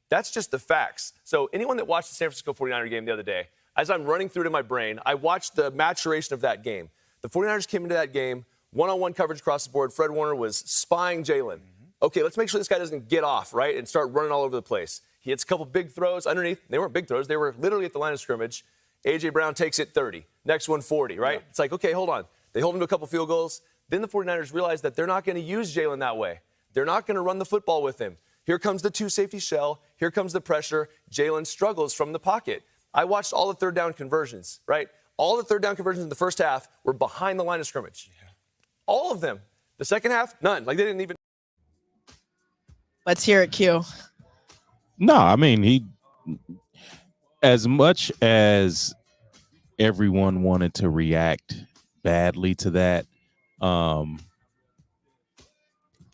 That's just the facts. So anyone that watched the San Francisco 49er game the other day, as I'm running through to my brain, I watched the maturation of that game. The 49ers came into that game, one-on-one coverage across the board. Fred Warner was spying Jalen. Okay, let's make sure this guy doesn't get off, right, and start running all over the place. He hits a couple big throws underneath. They weren't big throws. They were literally at the line of scrimmage. A.J. Brown takes it 30. Next one, 40, right? Yeah. It's like, okay, hold on. They hold him to a couple field goals. Then the 49ers realize that they're not going to use Jalen that way. They're not going to run the football with him. Here comes the 2-safety shell. Here comes the pressure. Jalen struggles from the pocket. I watched all the third down conversions, right? All the third down conversions in the first half were behind the line of scrimmage. Yeah. All of them. The second half, none. Like they didn't even. Let's hear it, Q. No, I mean, he, as much as everyone wanted to react badly to that,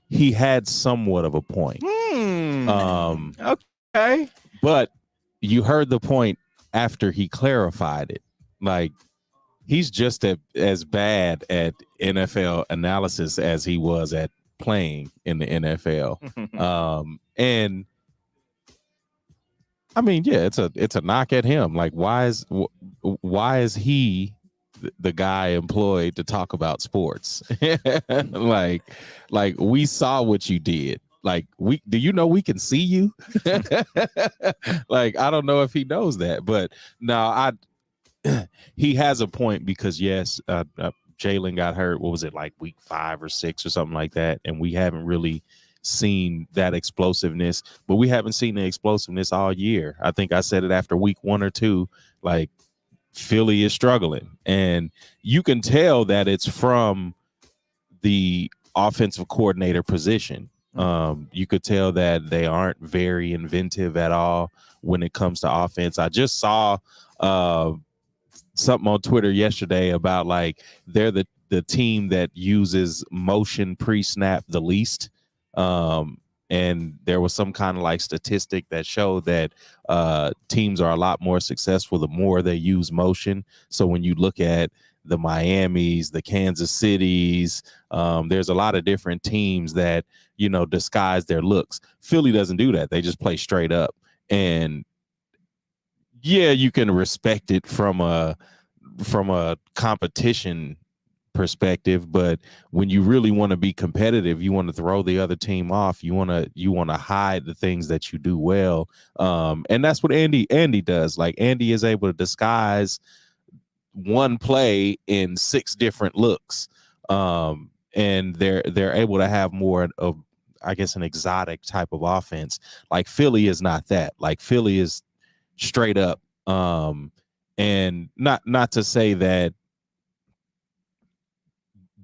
he had somewhat of a point. Okay. But you heard the point after he clarified it. Like, he's just as bad at NFL analysis as he was at playing in the NFL. And I mean, yeah, it's a knock at him. Like, why is he the guy employed to talk about sports? like we saw what you did. Like, do you know we can see you? Like, I don't know if he knows that, but no, he has a point because yes, Jalen got hurt. What was it, like week 5 or 6 or something like that? And we haven't really seen that explosiveness, but we haven't seen the explosiveness all year. I think I said it after week 1 or 2, like, Philly is struggling, and you can tell that it's from the offensive coordinator position. You could tell that they aren't very inventive at all when it comes to offense. I just saw something on Twitter yesterday about, like, they're the team that uses motion pre-snap the least. And there was some kind of like statistic that showed that teams are a lot more successful the more they use motion. So when you look at the Miamis, the Kansas Cities, there's a lot of different teams that, you know, disguise their looks. Philly doesn't do that. They just play straight up. And yeah, you can respect it from a competition perspective, but when you really want to be competitive, you want to throw the other team off. You want to hide the things that you do well, and that's what Andy does. Like, Andy is able to disguise one play in 6 different looks, and they're able to have more of, I guess, an exotic type of offense. Like, Philly is not that. Like, Philly is straight up, and not to say that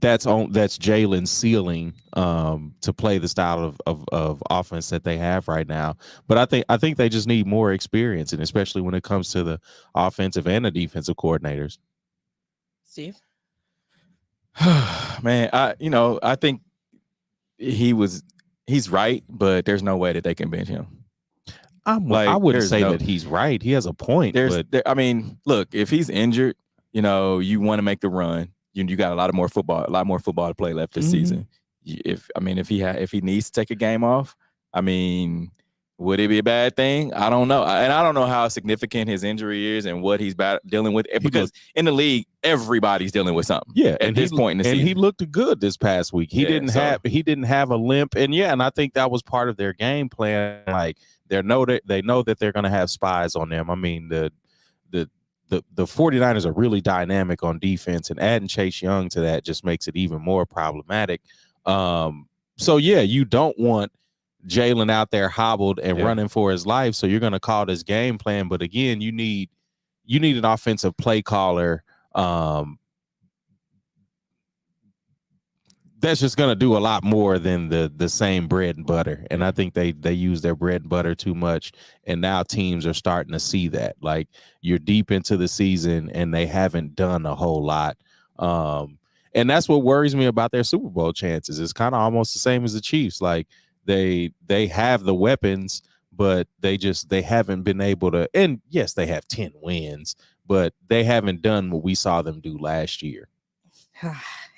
that's Jalen's ceiling to play the style of offense that they have right now. But I think they just need more experience, and especially when it comes to the offensive and the defensive coordinators. Steve? Man, I think he's right, but there's no way that they can bench him. I wouldn't say that he's right. He has a point. Look, if he's injured, you want to make the run. You got a lot more football to play left this season. If he needs to take a game off, would it be a bad thing? I don't know. And I don't know how significant his injury is and what he's dealing with. Because in the league, everybody's dealing with something. Yeah, at this point in the season. And he looked good this past week. He didn't have a limp. And and I think that was part of their game plan. Like they know that they're going to have spies on them. The 49ers are really dynamic on defense, and adding Chase Young to that just makes it even more problematic. You don't want Jalen out there hobbled and running for his life. So you're going to call this game plan. But again, you need an offensive play caller that's just going to do a lot more than the same bread and butter. And I think they use their bread and butter too much. And now teams are starting to see that. Like, you're deep into the season and they haven't done a whole lot. And that's what worries me about their Super Bowl chances. It's kind of almost the same as the Chiefs. Like, they have the weapons, but they haven't been able to. And yes, they have 10 wins, but they haven't done what we saw them do last year.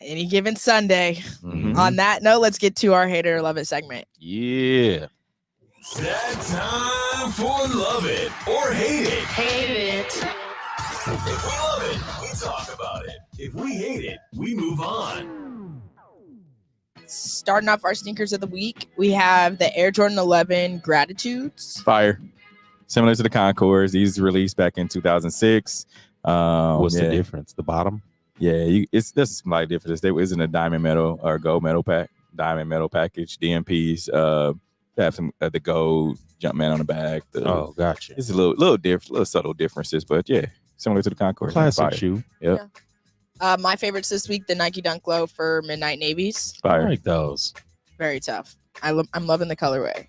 Any given Sunday. On that note, let's get to our Hate It or Love It segment. Yeah. It's that time for Love It or Hate It. Hate it. If we love it, we talk about it. If we hate it, we move on. Starting off our sneakers of the week, we have the Air Jordan 11 Gratitudes. Fire. Similar to the Concords. These released back in 2006. What's the difference? The bottom? Yeah, it's just a slight difference. There isn't a diamond metal or gold metal diamond metal package. DMPs have some the gold Jumpman on the back. Gotcha. It's a little different, little subtle differences, but yeah, similar to the Concord. Classic shoe. Yep. Yeah. My favorites this week: the Nike Dunk Low for Midnight Navies. Fire. I like those. Very tough. I'm loving the colorway.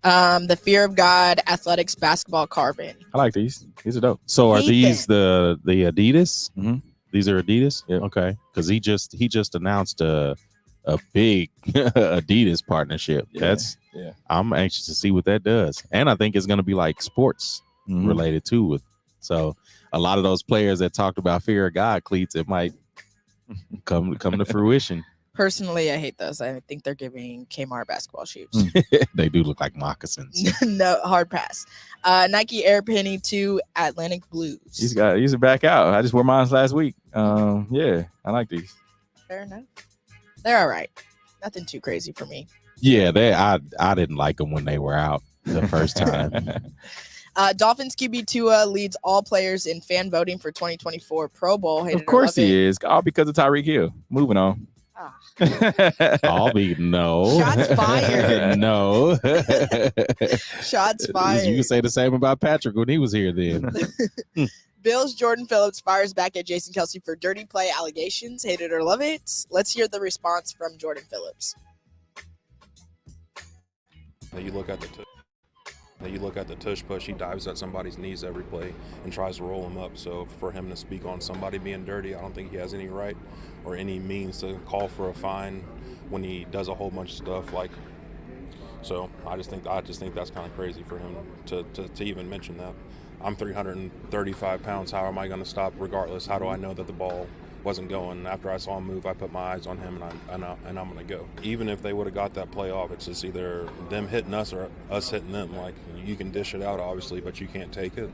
The Fear of God Athletics basketball carbon. I like these. These are dope. So are these the Adidas? Mm-hmm. These are Adidas? Yeah. Okay. Because he just announced a big Adidas partnership. Yeah. I'm anxious to see what that does. And I think it's going to be like sports related too. So a lot of those players that talked about Fear of God cleats, it might come to fruition. Personally, I hate those. I think they're giving Kmart basketball shoes. They do look like moccasins. No, hard pass. Nike Air Penny 2 Atlantic Blues. These are back out. I just wore mine last week. Yeah, I like these. Fair enough. They're all right. Nothing too crazy for me. Yeah, I didn't like them when they were out the first time. Dolphins QB Tua leads all players in fan voting for 2024 Pro Bowl. Of course he is. All because of Tyreek Hill. Moving on. I'll be no. Shots fired. No. Shots fired. You can say the same about Patrick when he was here then. Bills Jordan Phillips fires back at Jason Kelce for dirty play allegations. Hate it or love it. Let's hear the response from Jordan Phillips. You look at the tush push, he dives at somebody's knees every play and tries to roll him up. So for him to speak on somebody being dirty, I don't think he has any right or any means to call for a fine when he does a whole bunch of stuff. So I just think that's kind of crazy for him to even mention that. I'm 335 pounds. How am I going to stop regardless? How do I know that the ball wasn't going? After I saw him move, I put my eyes on him, and I'm going to go. Even if they would have got that play off, it's just either them hitting us or us hitting them. Like, you can dish it out, obviously, but you can't take it.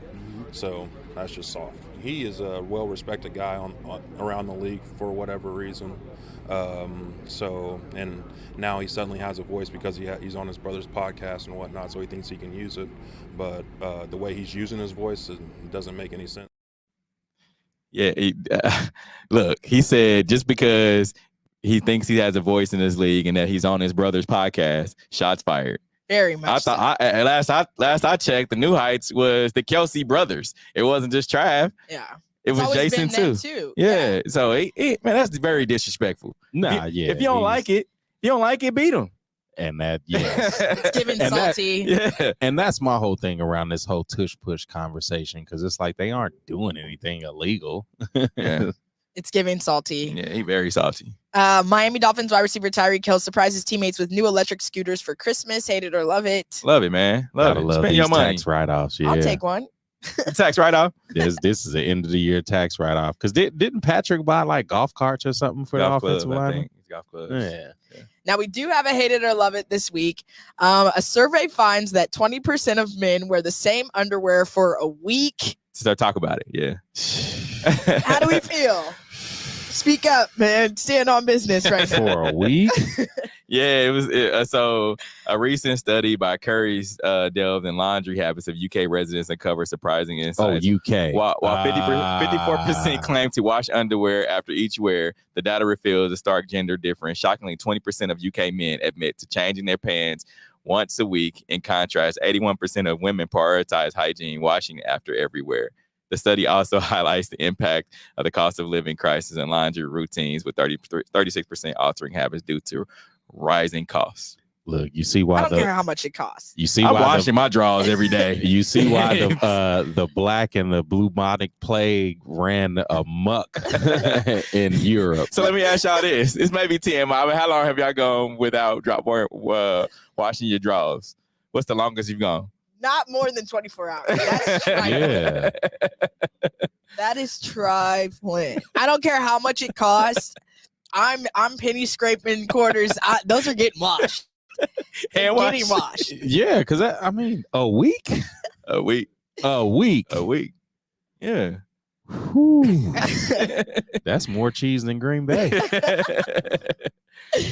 So that's just soft. He is a well-respected guy around the league for whatever reason. And now he suddenly has a voice because he's on his brother's podcast and whatnot, so he thinks he can use it. But the way he's using his voice, it doesn't make any sense. Yeah, look, he said just because he thinks he has a voice in this league and that he's on his brother's podcast, shots fired. Very much. Last I checked, the New Heights was the Kelce brothers. It wasn't just Trav. Yeah. It was Jason too. Yeah. So man, that's very disrespectful. Nah, if you don't like it, beat them. And that, yes. It's giving salty. And that's my whole thing around this whole tush push conversation, because it's like they aren't doing anything illegal. Yeah. It's giving salty. Yeah, he very salty. Miami Dolphins wide receiver Tyreek Hill surprised his teammates with new electric scooters for Christmas. Hate it or love it. Love it, man. Love it. Spend your money. Tax write-offs. Yeah. I'll take one. Tax write-off. This is the end of the year tax write-off. Because didn't Patrick buy like golf carts or something for golf the offensive line? Golf clubs. Yeah. Now, we do have a hate it or love it this week. A survey finds that 20% of men wear the same underwear for a week. Start talk about it. Yeah. How do we feel? Speak up, man. Stand on business right now. For a week? Yeah, it was. So a recent study by Curry's delved in laundry habits of UK residents and covered surprising insights. Oh, UK. While 54% claim to wash underwear after each wear, the data reveals a stark gender difference. Shockingly, 20% of UK men admit to changing their pants once a week. In contrast, 81% of women prioritize hygiene, washing after every wear. The study also highlights the impact of the cost of living crisis and laundry routines, with 36% altering habits due to rising costs. Look, you see why I don't care how much it costs. You see I'm why washing my drawers every day. You see why the black and the bubonic plague ran amok in Europe. So let me ask y'all this. This may be TMI. I mean, how long have y'all gone without washing your drawers? What's the longest you've gone? Not more than 24 hours. That's trifling. Yeah. That is trifling. I don't care how much it costs. I'm penny scraping quarters. Those are getting washed. Hand getting washed. Yeah, because I mean, a week? A week. Yeah. That's more cheese than Green Bay.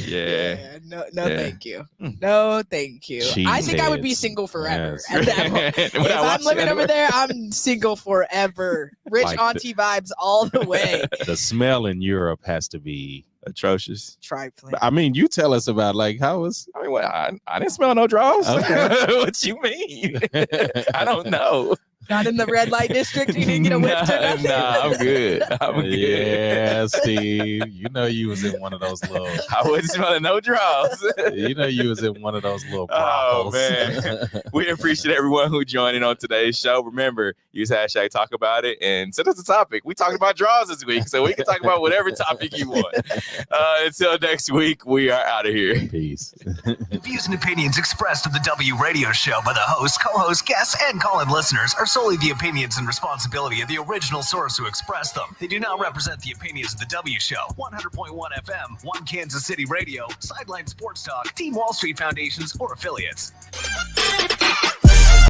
Yeah. No, thank you. No, thank you. I think I would be single forever. Yes. At that moment. If I'm living over there, I'm single forever. Rich Like auntie vibes all the way. The smell in Europe has to be atrocious. Trifling. I mean, you tell us about like how was. I mean, I didn't smell no drawers. Okay. What you mean? I don't know. Not in the red light district. You didn't get a whiff or nothing. Nah, I'm good. Yeah, Steve. You know you was in one of those little. I wasn't smelling no drawers. You know you was in one of those little Oh, brothels. man. We appreciate everyone who joined in on today's show. Remember, use hashtag talk about it and send us a topic. We talked about drawers this week, so we can talk about whatever topic you want. Until next week, we are out of here. Peace. The views and opinions expressed on the W Radio Show by the host, co-host, guests, and call-in listeners are solely the opinions and responsibility of the original source who expressed them. They do not represent the opinions of the W Show, 100.1 FM, One Kansas City Radio, Sideline Sports Talk, Team Wall Street Foundations, or affiliates.